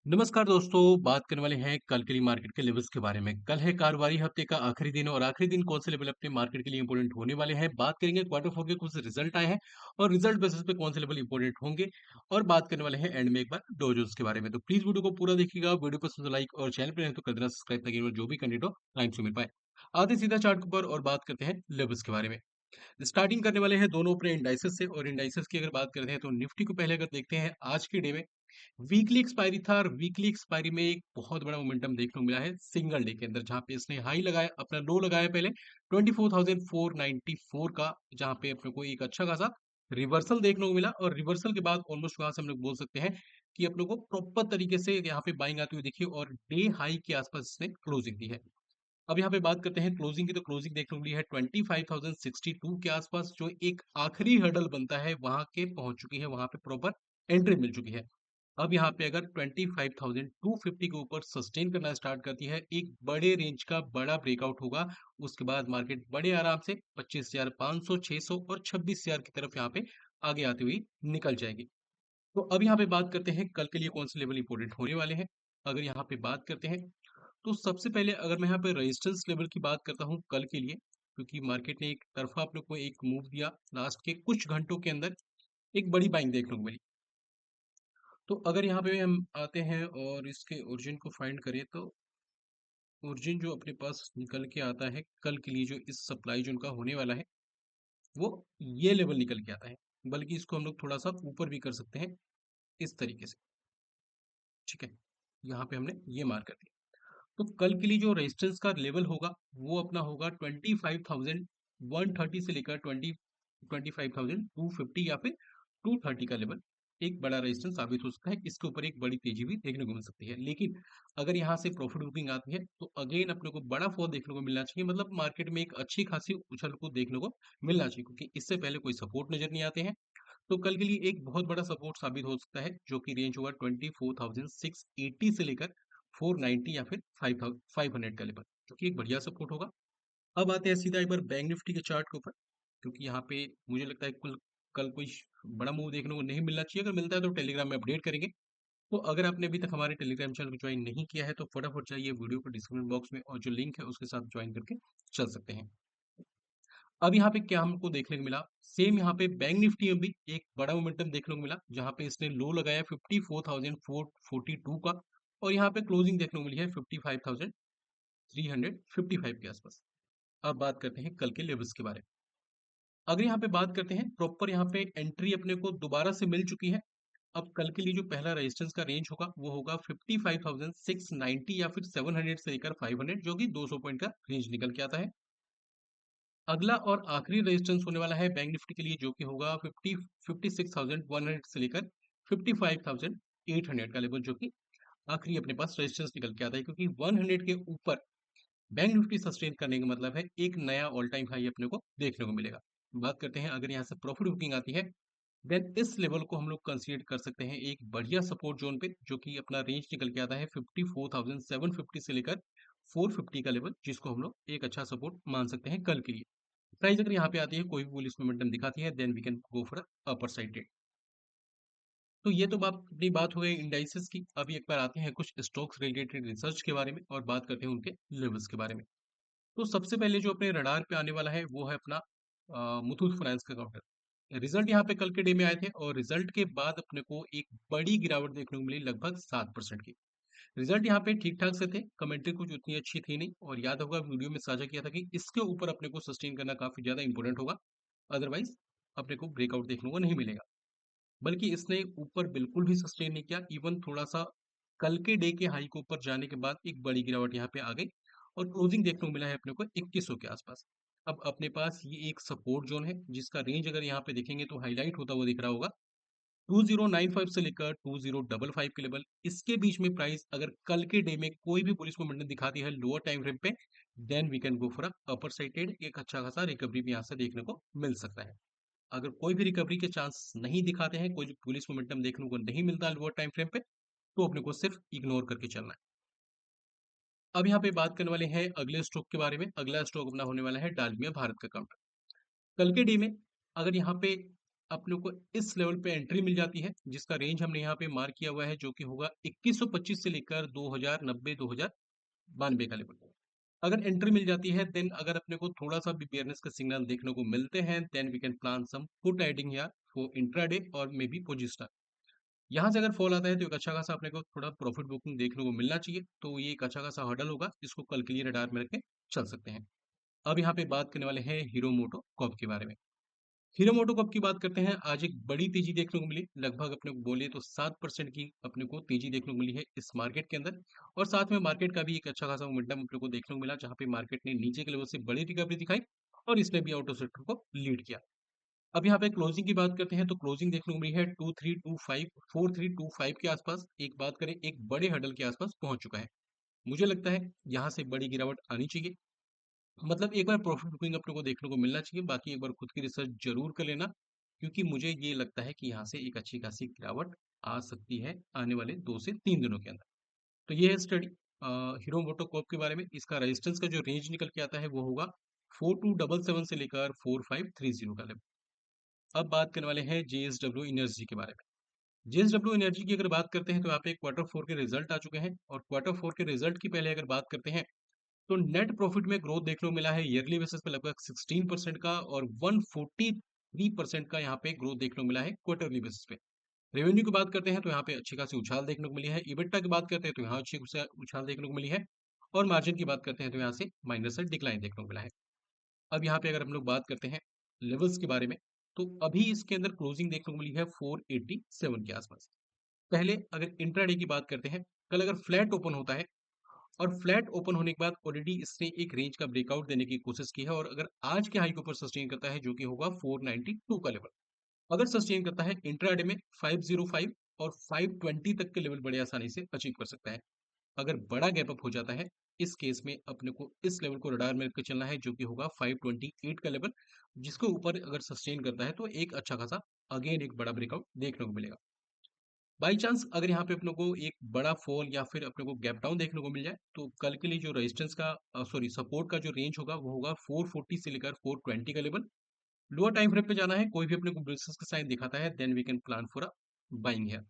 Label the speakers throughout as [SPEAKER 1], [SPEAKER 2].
[SPEAKER 1] नमस्कार दोस्तों, बात करने वाले हैं कल के लिए मार्केट के लेवल्स के बारे में। कल है कारोबारी हफ्ते का आखिरी दिन और आखिरी दिन कौन से लेवल अपने मार्केट के लिए इंपॉर्टेंट होने वाले हैं। बात करेंगे क्वार्टर फोर के कुछ रिजल्ट आए हैं और रिजल्ट बेसिस पे कौन से लेवल इंपॉर्टेंट होंगे और बात करने वाले हैं एंड में एक बार डो जोन्स के बारे में। तो प्लीज वीडियो को पूरा देखिएगा। वीडियो पसंद तो लाइक और चैनल पर नहीं तो कर देना सब्सक्राइब ताकि जो भी कंटेंट हो टाइम से मिल पाए। आते सीधा चार्ट के ऊपर और बात करते हैं लेवल्स के बारे में। स्टार्टिंग करने वाले हैं दोनों अपने इंडाइसेस से और इंडाइसेस की अगर बात करते हैं तो निफ्टी को पहले अगर देखते हैं आज के डे में वीकली एक्सपायरी था और वीकली एक्सपायरी में एक बहुत बड़ा मोमेंटम देखने को मिला है सिंगल डे के अंदर, जहां पे इसने हाई लगाया, अपना लो लगाया पहले 24,494 का, जहां पे अपने को एक अच्छा खासा रिवर्सल देखने को मिला और रिवर्सल के बाद ऑलमोस्ट वहां से हम लोग बोल सकते हैं कि अपने को प्रॉपर तरीके से यहाँ पे बाइंग आती हुई देखी और डे हाई के आसपास इसने क्लोजिंग दी है। अब यहाँ पे बात करते हैं क्लोजिंग की, तो क्लोजिंग देखने को मिली है 25,062 के आसपास, जो एक आखिरी हर्डल बनता है वहां के पहुंच चुकी है, वहां पे प्रॉपर एंट्री मिल चुकी है। अब यहाँ पे अगर 25,250 के ऊपर सस्टेन करना स्टार्ट करती है, एक बड़े रेंज का बड़ा ब्रेकआउट होगा, उसके बाद मार्केट बड़े आराम से 25,500, 600 और 26,000 की तरफ यहाँ पे आगे आती हुई निकल जाएगी। तो अब यहाँ पे बात करते हैं कल के लिए कौन से लेवल इंपॉर्टेंट होने वाले हैं। अगर यहाँ पे बात करते हैं तो सबसे पहले अगर मैं यहाँ पे रेजिस्टेंस लेवल की बात करता हूँ कल के लिए, क्योंकि मार्केट ने एक तरफा आप लोग को एक मूव दिया लास्ट के कुछ घंटों के अंदर, एक बड़ी बाइंग देखने को मिली। तो अगर यहाँ पे हम आते हैं और इसके ओरिजिन को फाइंड करें तो ओरिजिन जो अपने पास निकल के आता है कल के लिए, जो इस सप्लाई जोन का होने वाला है, वो ये लेवल निकल के आता है। बल्कि इसको हम लोग थोड़ा सा ऊपर भी कर सकते हैं इस तरीके से। ठीक है, यहाँ पे हमने ये मार्क कर दिया। तो कल के लिए जो रेजिस्टेंस का लेवल होगा वो अपना होगा 25,130 से लेकर 25,250 या फिर 230 का लेवल एक बड़ा रेजिस्टेंस साबित हो सकता है। इसके ऊपर एक बड़ी तेजी भी देखने को मिल सकती है, लेकिन अगर यहाँ से प्रॉफिट बुकिंग आती है तो अगेन अपने को बड़ा फॉल देखने को मिलना चाहिए, मतलब मार्केट में एक अच्छी खासी उछल को देखने को मिलना चाहिए, क्योंकि इससे पहले कोई सपोर्ट नजर नहीं आते हैं। तो कल के लिए एक बहुत बड़ा सपोर्ट साबित हो सकता है, जो कि रेंज होगा 24,680 से लेकर 490 या फिर 5,500 का लेवल, जो कि एक बढ़िया सपोर्ट होगा। अब आते हैं सीधा एक बार बैंक निफ्टी के चार्ट के ऊपर, क्योंकि यहाँ पे मुझे लगता है कुल कल कोई बड़ा मूव देखने को नहीं मिलना चाहिए। अगर मिलता है तो टेलीग्राम में अपडेट करेंगे। तो अगर आपने अभी तक हमारे टेलीग्राम चैनल को ज्वाइन नहीं किया है तो फटाफट जाइए वीडियो को डिस्क्रिप्शन बॉक्स में और जो लिंक है उसके साथ ज्वाइन करके चल सकते हैं। अब यहाँ पे क्या हमको देखने को मिला, सेम यहाँ पे बैंक निफ्टी में भी एक बड़ा मोमेंटम देखने को मिला, जहाँ पे इसने लो लगाया 54,442 का और यहाँ पे क्लोजिंग देखने को मिली है 55,355 के आसपास। अब बात करते हैं कल के लेवल्स के बारे में। अगर यहाँ पे बात करते हैं प्रॉपर, यहाँ पे एंट्री अपने को दोबारा से मिल चुकी है। अब कल के लिए जो पहला रेजिस्टेंस का रेंज होगा वो होगा 55,690 या फिर 700 से लेकर 500, जो कि 200 पॉइंट का रेंज निकल के आता है। अगला और आखिरी रेजिस्टेंस होने वाला है बैंक निफ्टी के लिए, जो कि होगा 56,100 से लेकर 55,800 का लेवल, जो कि आखिरी अपने पास रेजिस्टेंस निकल के आता है, क्योंकि 100 के ऊपर बैंक निफ्टी सस्टेन करने का मतलब है एक नया ऑल टाइम हाई अपने को देखने को मिलेगा। बात करते हैं अगर यहाँ से प्रॉफिट बुकिंग आती है, देन इस लेवल को हम लोग कंसीडर कर सकते हैं एक बढ़िया सपोर्ट जोन पे, जो कि अपना रेंज निकल के आता है 54,750 से लेकर 450 का लेवल, जिसको हम लोग एक अच्छा सपोर्ट मान सकते हैं कल के लिए। प्राइस अगर यहाँ पे आती है, कोई भी बुलिश मोमेंटम दिखाती है, then we can go for upper side trade. तो ये तो बात अपनी बात हो गई इंडाइसेस की। अभी एक बार आते हैं कुछ स्टॉक्स रिलेटेड रिसर्च के बारे में और बात करते हैं उनके लेवल्स के बारे में। तो सबसे पहले जो अपने रडार पे आने वाला है वो है अपना मुथूट फाइनेंस का काउंटर। रिजल्ट यहाँ पे कल के डे में आए थे और रिजल्ट के बाद अपने को एक बड़ी गिरावट देखने को मिली, लगभग 7% की। रिजल्ट यहाँ पे ठीक ठाक से थे, कमेंट्री कुछ उतनी अच्छी थी नहीं, और याद होगा वीडियो में साझा किया था कि इसके ऊपर अपने को सस्टेन करना काफी ज्यादा इंपॉर्टेंट होगा, अदरवाइज अपने को ब्रेकआउट देखने को नहीं मिलेगा। बल्कि इसने ऊपर बिल्कुल भी सस्टेन नहीं किया, इवन थोड़ा सा कल के डे के हाई के ऊपर जाने के बाद एक बड़ी गिरावट यहाँ पे आ गई और क्लोजिंग देखने को मिला है अपने को 2100 के आसपास। अब अपने पास ये एक सपोर्ट जोन है जिसका रेंज अगर यहाँ पे देखेंगे तो हाईलाइट होता हुआ दिख रहा होगा 2095 से लेकर 2055 के लेवल। इसके बीच में प्राइस अगर कल के डे में कोई भी बुलिश मोमेंटम दिखाती है लोअर टाइम फ्रेम पे, then we can go for upper side trade. एक अच्छा खासा रिकवरी भी यहाँ से देखने को मिल सकता है। अगर कोई भी रिकवरी के चांस नहीं दिखाते हैं, कोई पुलिस मोमेंटम देखने को नहीं मिलता लोअर टाइम फ्रेम पे, तो अपने को सिर्फ इग्नोर करके चलना है। अब यहाँ पे बात करने वाले हैं अगले स्टॉक के बारे में। अगला स्टॉक अपना होने वाला है डालमिया भारत का काउंटर। कल के डे में अगर यहाँ पे अपने को इस लेवल पे एंट्री मिल जाती है, जिसका रेंज हमने यहाँ पे मार्क किया हुआ है, जो कि होगा 2125 से लेकर 2090-2092 का लेवल। अगर एंट्री मिल जाती है, देन अगर अपने को थोड़ा-सा भी बेयरनेस का सिग्नल देखने को मिलते हैं, then we can plan some put adding here for intraday और मे बी पोजिशनर। यहाँ से अगर फॉल आता है तो एक अच्छा खासा अपने को थोड़ा प्रॉफिट बुकिंग देखने को मिलना चाहिए, तो ये एक अच्छा खासा हर्डल होगा, इसको कल के लिए रडार में रख के चल सकते हैं। अब यहाँ पे बात करने वाले हैं हीरो मोटो कॉर्प के बारे में। हीरो मोटोकॉर्प की बात करते हैं, आज एक बड़ी तेजी देखने को मिली, लगभग अपने को बोले तो 7% की अपने को तेजी देखने को मिली है इस मार्केट के अंदर। और साथ में मार्केट का भी एक अच्छा खासा मोमेंटम अपने को देखने को मिला, जहां पे मार्केट ने नीचे के लेवल से बड़ी रिकवरी दिखाई और इसने भी ऑटो सेक्टर को लीड किया। अब यहाँ पे क्लोजिंग की बात करते हैं, तो क्लोजिंग देखने को मिली है 2325 4325 के आसपास। एक बात करें, एक बड़े हडल के आसपास पहुंच चुका है। मुझे लगता है यहाँ से बड़ी गिरावट आनी चाहिए, मतलब एक बार प्रॉफिट बुकिंग अपने को देखने को मिलना चाहिए, बाकी एक बार खुद की रिसर्च जरूर कर लेना, क्योंकि मुझे ये लगता है कि यहाँ से एक अच्छी खासी गिरावट आ सकती है आने वाले 2 से 3 दिनों के अंदर। तो ये है स्टडी हीरो मोटोकॉर्प के बारे में। इसका रेजिस्टेंस का जो रेंज निकल के आता है वो होगा 4277 से लेकर 4530 का लेवल। अब बात करने वाले हैं जेएसडब्ल्यू एनर्जी के बारे में। जेएसडब्ल्यू एनर्जी की अगर बात करते हैं, तो यहाँ पे क्वार्टर 4 के रिजल्ट आ चुके हैं, और क्वार्टर 4 के रिजल्ट की पहले अगर बात करते हैं, तो नेट प्रॉफिट में ग्रोथ देखने को मिला है ईयरली बेसिस पे लगभग 16% का, और 143% का यहाँ पे ग्रोथ देखने को मिला है क्वार्टरली बेसिस पे। रेवेन्यू की बात करते हैं, तो यहाँ पे अच्छी खासी उछाल देखने को मिली है। इबिटा की बात करते हैं, तो यहाँ अच्छी उछाल देखने को मिली है। और मार्जिन की बात करते हैं, तो यहाँ से माइनस से डिक्लाइन देखने को मिला है। अब यहाँ पे अगर हम लोग बात करते हैं लेवल्स के बारे में, तो अभी इसके अंदर क्लोजिंग देखने को मिली है 487 के आसपास। पहले अगर इंट्राडे की बात करते हैं, कल अगर फ्लैट ओपन होता है, और फ्लैट ओपन होने के बाद ऑलरेडी इसने एक रेंज का ब्रेकआउट देने की कोशिश की है, और अगर आज के हाई के ऊपर सस्टेन करता है, जो कि होगा 492 का लेवल, अगर सस्टेन करता है इंट्राडे में 505 और 520 तक के लेवल बड़े आसानी से अचीव कर सकता है। अगर बड़ा गैप अप हो जाता है, इस केस में अपने को इस लेवल को रडार में रख के चलना है, जो कि होगा 528 का लेवल, जिसके ऊपर अगर सस्टेन करता है तो एक अच्छा खासा अगेन एक बड़ा ब्रेकआउट देखने को मिलेगा। बाई चांस अगर यहाँ पे अपने को एक बड़ा फॉल या फिर अपने को गैप डाउन देखने को मिल जाए, तो कल के लिए जो रेजिस्टेंस का सॉरी सपोर्ट का जो रेंज होगा वो होगा 440 से लेकर 420 का लेवल। लोअर टाइम फ्रेम पे जाना है, कोई भी अपने को बिजनेस का साइन दिखाता है, then we can plan for a buying है।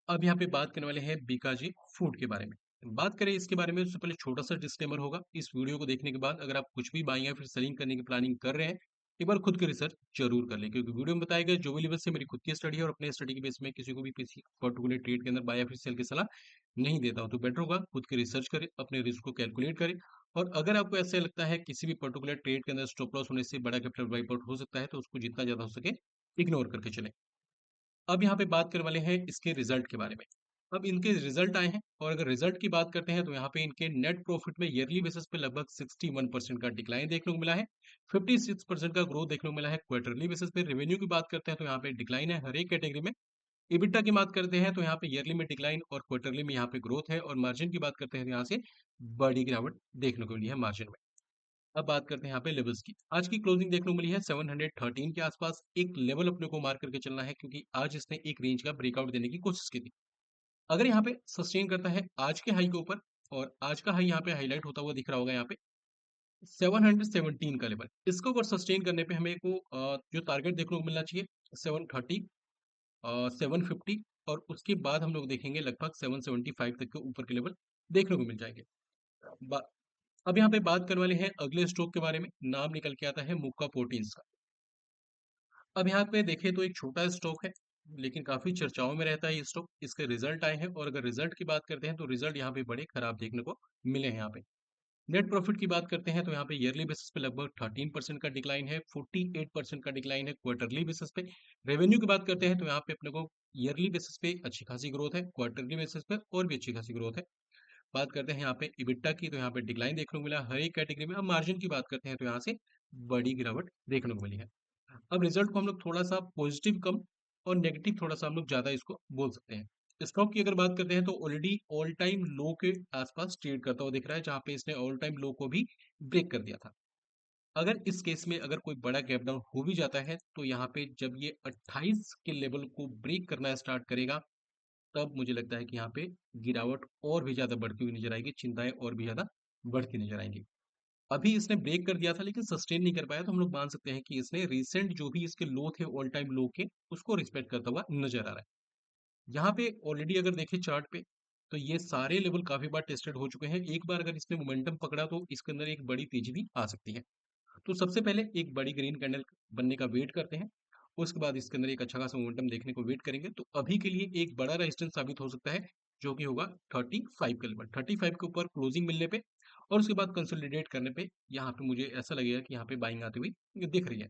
[SPEAKER 1] अब यहाँ पे बात करने वाले हैं बीकाजी फूड के बारे में। बात करें इसके बारे में, उससे पहले छोटा सा डिस्क्लेमर होगा। इस वीडियो को देखने के बाद अगर आप कुछ भी बाइंग या फिर सेलिंग करने की प्लानिंग कर रहे हैं, एक बार खुद की रिसर्च जरूर कर लें, क्योंकि वीडियो में बताया गया जो भी लेवल से मेरी खुद की स्टडी है, और अपने स्टडी के बेस में किसी को भी किसी पर्टिकुलर ट्रेड के अंदर बाय या फिर सेल की सलाह नहीं देता हूँ। तो बेटर होगा खुद की रिसर्च करें, अपने रिस्क को कैलकुलेट करें, और अगर आपको ऐसा लगता है किसी भी पर्टिकुलर ट्रेड के अंदर स्टॉप लॉस होने से बड़ा कैपिटल वाइप आउट हो सकता है, तो उसको जितना ज्यादा हो सके इग्नोर करके चलें। अब यहाँ पे बात करने वाले हैं इसके रिजल्ट के बारे में। अब इनके रिजल्ट आए हैं, और अगर रिजल्ट की बात करते हैं, तो यहाँ पे इनके नेट प्रॉफिट में ईयरली बेसिस पे लगभग 61% का डिक्लाइन देखने को मिला है। 56% का ग्रोथ देखने को मिला है क्वार्टरली बेसिस पे। रेवेन्यू की बात करते हैं, तो यहाँ पे डिक्लाइन है हर एक कैटेगरी में। इबिटा की बात करते हैं, तो यहाँ पे ईयरली में डिक्लाइन और क्वार्टरली में यहाँ पे ग्रोथ है। और मार्जिन की बात करते हैं, तो यहाँ से बड़ी गिरावट देखने को मिली है मार्जिन में। अब बात करते हैं यहाँ पे लेवल्स की। आज की क्लोजिंग देखने को मिली है 713 के आसपास। एक लेवल अपने को मार्क करके चलना है, क्योंकि आज इसने एक रेंज का ब्रेकआउट देने की कोशिश की थी। अगर यहाँ पे सस्टेन करता है आज के हाई के ऊपर, और आज का हाई यहाँ पे हाईलाइट होता हुआ दिख रहा होगा यहाँ पे 717 का लेवल, इसको अगर सस्टेन करने पे हमें को जो टारगेट देखने को मिलना चाहिए 730, 750, और उसके बाद हम लोग देखेंगे लगभग 775 तक के ऊपर के लेवल देखने को मिल जाएंगे। बा- अब यहाँ पे बात करने वाले हैं अगले स्टॉक के बारे में। नाम निकल के आता है मुक्का प्रोटीन्स का। अब यहाँ पे देखें तो एक छोटा स्टॉक है, लेकिन काफी चर्चाओं में रहता है ये स्टॉक। इसके रिजल्ट आए हैं, और अगर रिजल्ट की बात करते हैं, तो रिजल्ट यहाँ पे बड़े खराब देखने को मिले हैं यहाँ पे। नेट प्रॉफिट की बात करते हैं, तो यहाँ पे ईयरली बेसिस पे लगभग 13% का डिक्लाइन है, 48% का डिक्लाइन है क्वार्टरली बेसिस पे। रेवेन्यू की बात करते हैं, तो यहाँ पे अपने को ईयरली बेसिस पे अच्छी खासी ग्रोथ है, क्वार्टरली बेसिस पे और भी अच्छी खासी ग्रोथ है। बात करते हैं यहाँ पे इबिटा की, तो यहाँ पे डिक्लाइन देखने को मिला हर एक कैटेगरी में। अब मार्जिन की बात करते हैं, तो यहाँ से बड़ी गिरावट देखने को मिली है। अब रिजल्ट को हम लोग थोड़ा सा पॉजिटिव कम और नेगेटिव थोड़ा सा हम लोग ज्यादा इसको बोल सकते हैं। स्टॉक की अगर बात करते हैं, तो ऑलरेडी ऑल टाइम लो के आसपास ट्रेड करता हुआ दिख रहा है, जहां पे इसने ऑल टाइम लो को भी ब्रेक कर दिया था। अगर इस केस में अगर कोई बड़ा गैप डाउन हो भी जाता है, तो यहाँ पे जब ये 28 के लेवल को ब्रेक करना स्टार्ट करेगा, तब मुझे लगता है कि यहाँ पे गिरावट और भी ज्यादा बढ़ती हुई नजर आएगी, चिंताएं और भी ज्यादा बढ़ती नजर आएंगी। अभी इसने ब्रेक कर दिया था लेकिन सस्टेन नहीं कर पाया, तो हम लोग मान सकते हैं कि इसने रिसेंट जो भी इसके लो थे ऑल टाइम लो के, उसको रिस्पेक्ट करता हुआ नजर आ रहा है। यहाँ पे ऑलरेडी अगर देखें चार्ट पे, तो ये सारे लेवल काफी बार टेस्टेड हो चुके हैं। एक बार अगर इसने मोमेंटम पकड़ा तो इसके अंदर एक बड़ी तेजी भी आ सकती है। तो सबसे पहले एक बड़ी ग्रीन कैंडल बनने का वेट करते हैं, उसके बाद इसके अंदर एक अच्छा खासा मोमेंटम देखने को वेट करेंगे। तो अभी के लिए एक बड़ा रेजिस्टेंस साबित हो सकता है, जो कि होगा 35 का लेवल। 35 के ऊपर क्लोजिंग मिलने पे और उसके बाद कंसोलिडेट करने पे यहाँ पे मुझे ऐसा लगेगा कि यहाँ पे बाइंग आती हुई दिख रही है।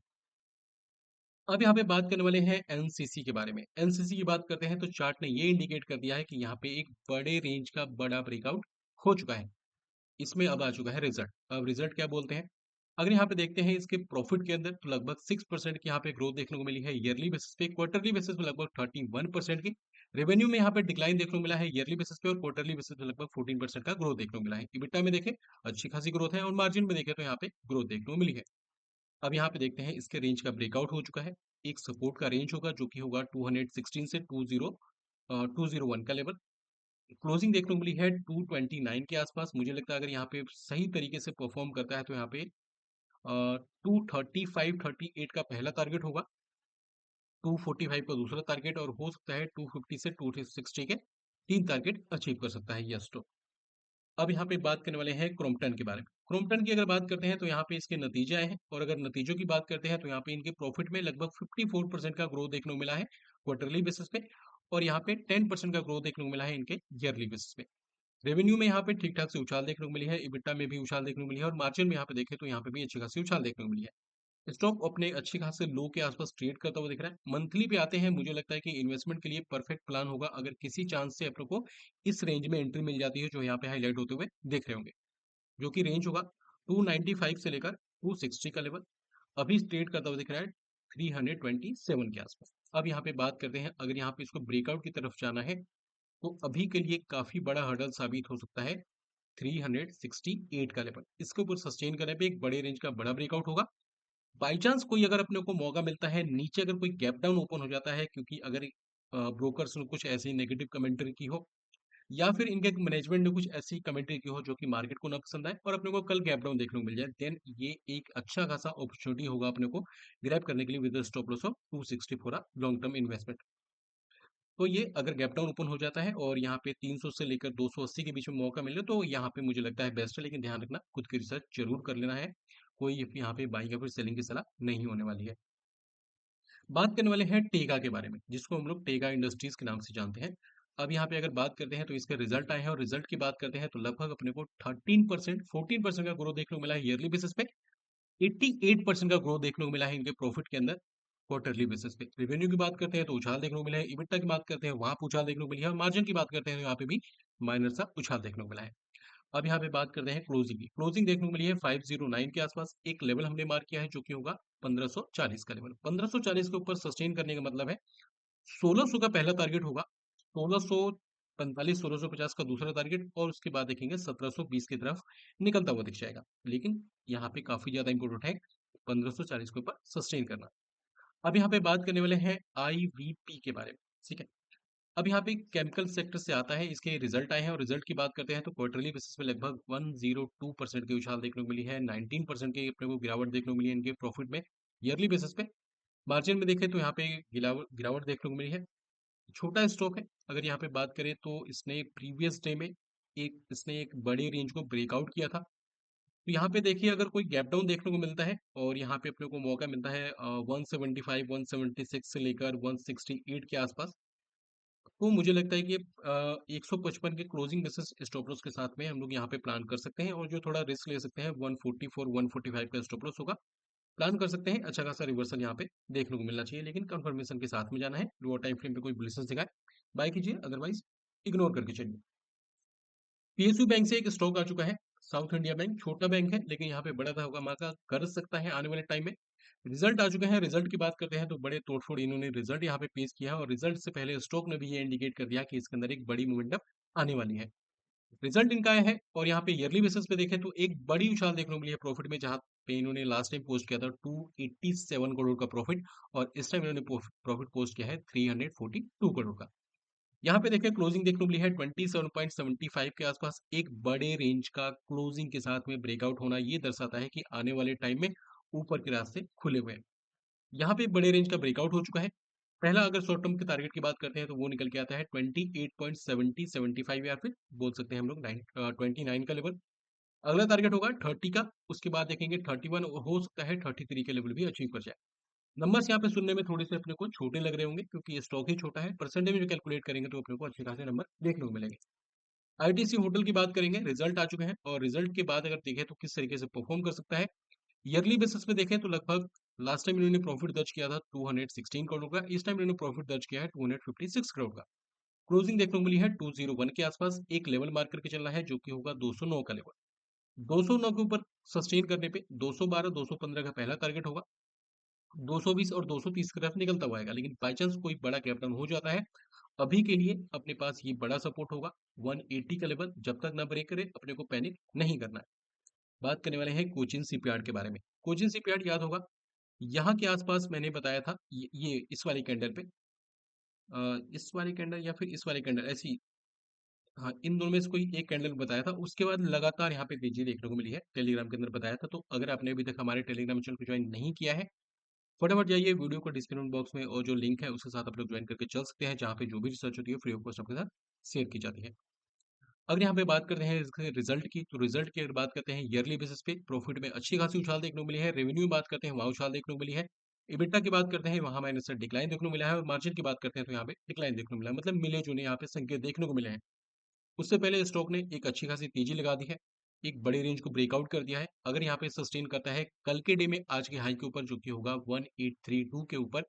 [SPEAKER 1] अब यहाँ पे बात करने वाले हैं एनसीसी के बारे में। एनसीसी की बात करते हैं तो चार्ट ने ये इंडिकेट कर दिया है कि यहाँ पे एक बड़े रेंज का बड़ा ब्रेकआउट हो चुका है। इसमें अब आ चुका है रिजल्ट। अब रिजल्ट क्या बोलते हैं? अगर यहाँ पे देखते हैं इसके प्रॉफिट के अंदर, तो लगभग 6% की यहाँ पे ग्रोथ देखने को मिली है ईयरली बेसिस पे। क्वार्टरली बेसिस पे लगभग 31% की। रेवेन्यू में यहाँ पे डिक्लाइन देखने को मिला है ईयरली बेसिस पे, और क्वार्टरली बेसिस पे लगभग 14% का ग्रोथ देखने को मिला है। इबिटा में देखें अच्छी खासी ग्रोथ है, और मार्जिन में देखें तो यहाँ पे ग्रोथ देखने को मिली है। अब यहाँ पे देखते हैं इसके रेंज का ब्रेकआउट हो चुका है। एक सपोर्ट का रेंज होगा जो कि होगा 216 से 201 का लेवल। क्लोजिंग देखने को मिली है 229 के आसपास। मुझे लगता है अगर यहाँ पे सही तरीके से परफॉर्म करता है तो यहाँ पे 235-38 का पहला टारगेट होगा, 245 का दूसरा टारगेट, और हो सकता है 250 से 260 के तीन टारगेट अचीव कर सकता है यस। तो अब यहाँ पे बात करने वाले हैं क्रॉम्पटन के बारे में। क्रॉम्पटन की अगर बात करते हैं तो यहाँ पे इसके नतीजे आए हैं, और अगर नतीजों की बात करते हैं तो यहाँ पे इनके प्रॉफिट में लगभग 54% का ग्रोथ देखने को मिला है क्वार्टरली बेसिस पे, और यहाँ पे 10% का ग्रोथ देखने को मिला है इनके ईयरली बेसिस पे। रेवेन्यू में यहाँ पे ठीक ठाक से उछाल देखने को मिली है, इबिटा में भी उछाल देखने को मिली है, और मार्जिन में यहाँ पे देखें तो यहाँ पे भी अच्छी खासी उछाल देखने को मिली है। स्टॉक अपने अच्छी खासे लो के आसपास ट्रेड करता हुआ दिख रहा है। मंथली पे आते हैं, मुझे लगता है कि इन्वेस्टमेंट के लिए परफेक्ट प्लान होगा अगर किसी चांस से अपने को इस रेंज में एंट्री मिल जाती है, जो यहाँ पे हाईलाइट होते हुए दिख रहे होंगे, जो कि रेंज होगा 295 से लेकर 260 का लेवल। अभी ट्रेड करता हुआ दिख रहा है 327 के आसपास। अब यहाँ पे बात करते हैं, अगर यहाँ पे इसको ब्रेकआउट की तरफ जाना है तो अभी के लिए काफी बड़ा हर्डल साबित हो सकता है 368 का लेवल। इसके ऊपर सस्टेन करने पे एक बड़े रेंज का बड़ा ब्रेकआउट होगा। बाई चांस कोई अगर अपने को मौका मिलता है, नीचे अगर कोई गैप डाउन ओपन हो जाता है, क्योंकि अगर ब्रोकर्स ने कुछ ऐसी नेगेटिव कमेंट्री की हो, या फिर इनके मैनेजमेंट ने कुछ ऐसी कमेंट्री की हो जो कि मार्केट को ना पसंद आए और अपने को कल गैप डाउन देखने को मिल जाए, देन ये एक अच्छा खासा अपॉर्चुनिटी होगा अपने को ग्रैब करने के लिए with stop loss of 260 for a long term investment. तो ये अगर गैप डाउन ओपन हो जाता है और यहाँ पे 300 से लेकर 280 के बीच में मौका मिले तो यहाँ पे मुझे लगता है बेस्ट है, लेकिन ध्यान रखना खुद की रिसर्च जरूर कर लेना है। कोई यहाँ पे बाइंग या फिर सेलिंग की सलाह नहीं होने वाली है। बात करने वाले हैं टेगा के बारे में, जिसको हम लोग टेगा इंडस्ट्रीज के नाम से जानते हैं। अब यहाँ पे अगर बात करते हैं तो इसके रिजल्ट आए हैं, और रिजल्ट की बात करते हैं तो लगभग अपने को 13% 14% का ग्रोथ देखने को मिला है ईयरली बेसिस पे। 88% का ग्रोथ देखने को मिला है इनके प्रॉफिट के अंदर क्वार्टरली बेसिस पे। रेवेन्यू की बात करते हैं तो उछाल देखने को मिला है, इबिटा की बात करते हैं वहां पे उछाल देखने को मिली है, और मार्जिन की बात करते हैं तो यहाँ पे भी माइनर सा उछाल देखने को मिला है। अब यहाँ पे बात करते हैं क्लोजिंग की। क्लोजिंग देखने को मिली है 509 के आसपास। एक लेवल हमने मार्क किया है जो कि होगा 1540 का लेवल। 1540 के ऊपर सस्टेन करने का मतलब है 1600 का पहला टारगेट होगा, 1645 1650 का दूसरा टारगेट, और उसके बाद देखेंगे 1720 की तरफ निकलता हुआ दिख जाएगा। लेकिन यहाँ पे काफी ज्यादा इंपॉर्टेंट है 1540 के ऊपर सस्टेन करना। अब यहाँ पे बात करने वाले हैं आईवीपी के बारे में। ठीक है, अब यहाँ पे केमिकल सेक्टर से आता है, इसके रिजल्ट आए हैं, और रिजल्ट की बात करते हैं तो क्वार्टरली बेसिस पे लगभग 102% की उछाल देखने को मिली है, 19% की अपने को गिरावट देखने को मिली है इनके प्रॉफिट में ईयरली बेसिस पे। मार्जिन में देखें तो यहाँ पे गिरावट गिरावट देखने को मिली है। छोटा स्टॉक है। अगर यहाँ पे बात करें तो इसने प्रीवियस डे में इसने एक बड़ी रेंज को ब्रेकआउट किया था। तो यहाँ पे देखिए अगर कोई गैप डाउन देखने को मिलता है और यहाँ पे अपने को मौका मिलता है 175 176 से लेकर 168 के आसपास, तो मुझे लगता है कि 155 के क्लोजिंग बेसिस स्टॉप लॉस के साथ में हम लोग यहाँ पे प्लान कर सकते हैं, और जो थोड़ा रिस्क ले सकते हैं 144 145 का स्टॉप लॉस होगा, प्लान कर सकते हैं। अच्छा खासा रिवर्सल यहाँ पे देखने को मिलना चाहिए, लेकिन कंफर्मेशन के साथ में जाना है। लोअर टाइम फ्रेम पे कोई बुलिशंस दिखाए बाय कीजिए, अदरवाइज इग्नोर करके चलिए। पीएसयू बैंक से एक स्टॉक आ चुका है, साउथ इंडिया बैंक। छोटा बैंक है लेकिन यहाँ पे बड़ा धमाका कर सकता है आने वाले टाइम में। रिजल्ट आ चुके हैं। रिजल्ट की बात करते हैं तो बड़े तोड़फोड़ इन्होंने रिजल्ट यहाँ पे पेश किया है, और रिजल्ट से पहले स्टॉक ने भी ये इंडिकेट कर दिया कि इसके अंदर एक बड़ी मोमेंटम आने वाली है। रिजल्ट इनका आया है, और यहाँ पे ईयरली बेसिस पे देखें तो एक बड़ी उछाल देखने को मिली है प्रॉफिट में, जहाँ पे इन्होंने लास्ट टाइम पोस्ट किया था 287 करोड़ का प्रॉफिट, और इस टाइम इन्होंने प्रॉफिट पोस्ट किया है 342 करोड़ का। यहाँ पे देखिए क्लोजिंग देखने को मिली है 27.75 के आसपास। एक बड़े रेंज का क्लोजिंग के साथ में ब्रेकआउट होना ये दर्शाता है कि आने वाले टाइम में ऊपर के रास्ते खुले हुए हैं। यहाँ पे बड़े रेंज का ब्रेकआउट हो चुका है। पहला अगर शॉर्ट टर्म के टारगेट की बात करते हैं तो वो निकल के आता है 28.70-75, या फिर बोल सकते हैं हम लोग 29 का लेवल। अगला टारगेट होगा 30 का, उसके बाद देखेंगे 31, और हो सकता है 33 के लेवल भी अचीव कर जाए। नंबर्स यहाँ पे सुनने में थोड़े से अपने को छोटे लग रहे होंगे क्योंकि ये स्टॉक ही छोटा है। परसेंटेज में कैलकुलेट करेंगे तो अपने को अच्छे खासे नंबर देखने को मिलेंगे। आईटीसी होटल की बात करेंगे, रिजल्ट आ चुके हैं और रिजल्ट के बाद अगर देखें तो किस तरीके से परफॉर्म कर सकता है। ईयरली बेसिस पे देखें तो लगभग लास्ट टाइम इन्होंने प्रॉफिट दर्ज किया था 216 करोड़ का, इस टाइम इन्होंने प्रॉफिट दर्ज किया है 256 करोड़ का। क्लोजिंग देखने को मिली है 201 के आसपास। एक लेवल मार्क करके चल रहा है जो कि होगा 209 का लेवल। 209 के ऊपर सस्टेन करने पे 212 215 का पहला टारगेट होगा। 220 और 230 की तरफ निकलता हुआ आएगा, लेकिन बाई चांस कोई बड़ा गैप डाउन हो जाता है, अभी के लिए अपने पास ये बड़ा सपोर्ट होगा 180 का लेवल। जब तक ना ब्रेक करे अपने को पैनिक नहीं करना है। बात करने वाले हैं कोचिन शिपयार्ड के बारे में। कोचिन शिपयार्ड याद होगा, यहाँ के आसपास मैंने बताया था, ये इस वाली कैंडल पे, इस वाली कैंडल या फिर इस वाली कैंडल ऐसी, हाँ, इन दोनों में से कोई एक कैंडल बताया था। उसके बाद लगातार यहाँ पे तेजी देखने को मिली है, टेलीग्राम के अंदर बताया था। तो अगर आपने अभी तक हमारे टेलीग्राम चैनल को ज्वाइन नहीं किया है, फटाफट जाइए वीडियो को डिस्क्रिप्शन बॉक्स में, और जो लिंक है उसके साथ आप लोग ज्वाइन करके चल सकते हैं, जहाँ पे जो भी रिसर्च होती है फ्री ऑफ कॉस्ट आपके साथ शेयर की जाती है। अगर यहाँ पे बात करते हैं इसके रिजल्ट की, तो रिजल्ट की अगर बात करते हैं ईयरली बेसिस पे प्रॉफिट में अच्छी खासी उछाल देखने को मिली है। रेवेन्यू में बात करते हैं वहाँ उछाल देखने को मिली है। इबिटा की बात करते हैं वहाँ माइनस से डिक्लाइन देखने को मिला है, और मार्जिन की बात करते हैं तो यहाँ पे डिक्लाइन देखने को मिला है। मतलब मिले जुले यहाँ पे संकेत देखने को मिले हैं। उससे पहले स्टॉक ने एक अच्छी खासी तेजी लगा दी है, एक बड़ी रेंज को ब्रेकआउट कर दिया है। अगर यहाँ पे सस्टेन करता है कल के डे में आज के हाई के ऊपर जो कि होगा 1832 के ऊपर,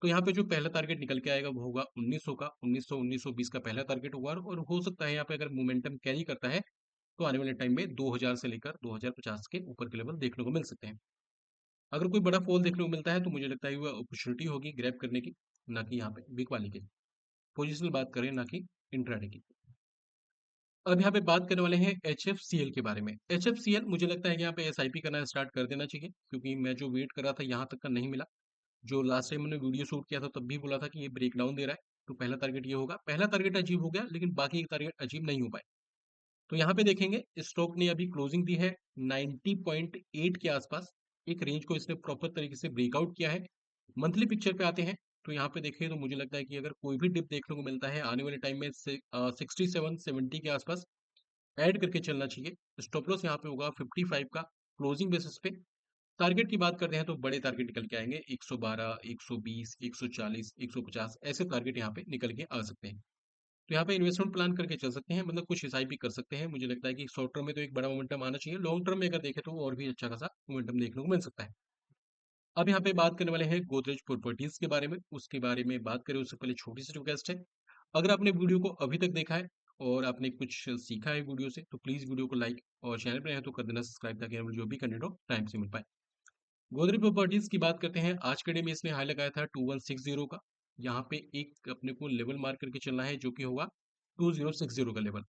[SPEAKER 1] तो यहाँ पे जो पहला टारगेट निकल के आएगा वो होगा 1900 का। 1900 1920 का पहला टारगेट होगा, और हो सकता है यहाँ पे अगर मोमेंटम कैरी करता है तो आने वाले टाइम में 2000 से लेकर 2050 के ऊपर के लेवल देखने को मिल सकते हैं। अगर कोई बड़ा फॉल देखने को मिलता है तो मुझे लगता है वो अपॉर्चुनिटी होगी ग्रैब करने की, ना कि यहाँ पे बिक वाली की। पोजिशनल बात करें ना कि इंट्राडे की। अब यहाँ पे बात करने वाले हैं HFCL के बारे में। HFCL मुझे लगता है कि यहाँ पे SIP करना स्टार्ट कर देना चाहिए, क्योंकि मैं जो वेट कर रहा था यहाँ तक का नहीं मिला। जो लास्ट टाइम मैंने वीडियो शूट किया था तब भी बोला था कि ये ब्रेक डाउन दे रहा है, तो पहला टारगेट ये होगा। पहला टारगेट अचीव हो गया, लेकिन बाकी के टारगेट अचीव नहीं हो पाए। तो यहाँ पे देखेंगे स्टॉक ने अभी क्लोजिंग दी है 90.8 के आसपास। एक रेंज को इसने प्रॉपर तरीके से ब्रेकआउट किया है। मंथली पिक्चर पे आते हैं तो यहाँ पे देखें तो मुझे लगता है कि अगर कोई भी डिप देखने को मिलता है आने वाले टाइम में 67-70 के आसपास ऐड करके चलना चाहिए। स्टॉप लॉस यहाँ पे होगा 55 का क्लोजिंग बेसिस पे। टारगेट की बात करते हैं तो बड़े टारगेट निकल के आएंगे 112, 120, 140, 150, ऐसे टारगेट यहाँ पे निकल के आ सकते हैं। तो यहाँ पे इन्वेस्टमेंट प्लान करके चल सकते हैं, मतलब कुछ एसआईपी कर सकते हैं। मुझे लगता है कि शॉर्ट टर्म में तो एक बड़ा मोमेंटम आना चाहिए, लॉन्ग टर्म में अगर देखें तो और भी अच्छा खासा मोमेंटम देखने को मिल सकता है। अब यहाँ पे बात करने वाले हैं गोदरेज प्रॉपर्टीज के बारे में। उसके बारे में बात करें उससे पहले छोटी सी रिक्वेस्ट है, अगर आपने वीडियो को अभी तक देखा है और आपने कुछ सीखा है वीडियो से, तो प्लीज़ वीडियो को लाइक, और चैनल पर है तो कर देना सब्सक्राइब, ताकि हमें जो भी कंटेंट हो टाइम से मिल पाए। गोदरेज प्रॉपर्टीज की बात करते हैं, आज के डे में इसने हाई लगाया था 2160 का। यहाँ पे एक अपने को लेवल मार्क करके चलना है जो कि होगा 2060 का लेवल।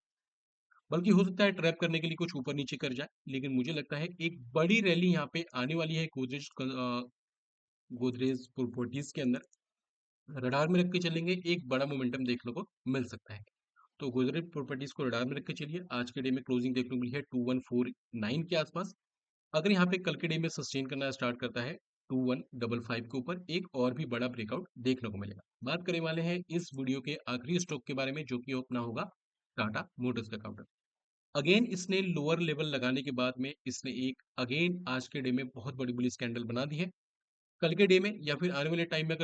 [SPEAKER 1] बल्कि हो सकता है ट्रैप करने के लिए कुछ ऊपर नीचे कर जाए, लेकिन मुझे लगता है एक बड़ी रैली यहाँ पे आने वाली है गोदरेज प्रॉपर्टीज के अंदर। रडार में रख के चलेंगे, एक बड़ा मोमेंटम देखने को मिल सकता है। तो गोदरेज प्रॉपर्टीज को रडार में रख के चलिए। आज के डे में क्लोजिंग देखने को मिली है 2149 के आसपास। अगर यहाँ पे कल के डे में सस्टेन करना स्टार्ट करता है 2155 के ऊपर, एक और भी बड़ा ब्रेकआउट देखने को मिलेगा। बात करने वाले हैं इस वीडियो के आखिरी स्टॉक के बारे में, जो कि अपना होगा टाटा मोटर्स का काउंटर। अगेन इसने लोअर लेवल लगाने के बाद में इसने एक अगेन आज के डे में बहुत बड़ी बुलिश कैंडल बना दी है। कल के डे में या फिर आने वाले टाइम में अगर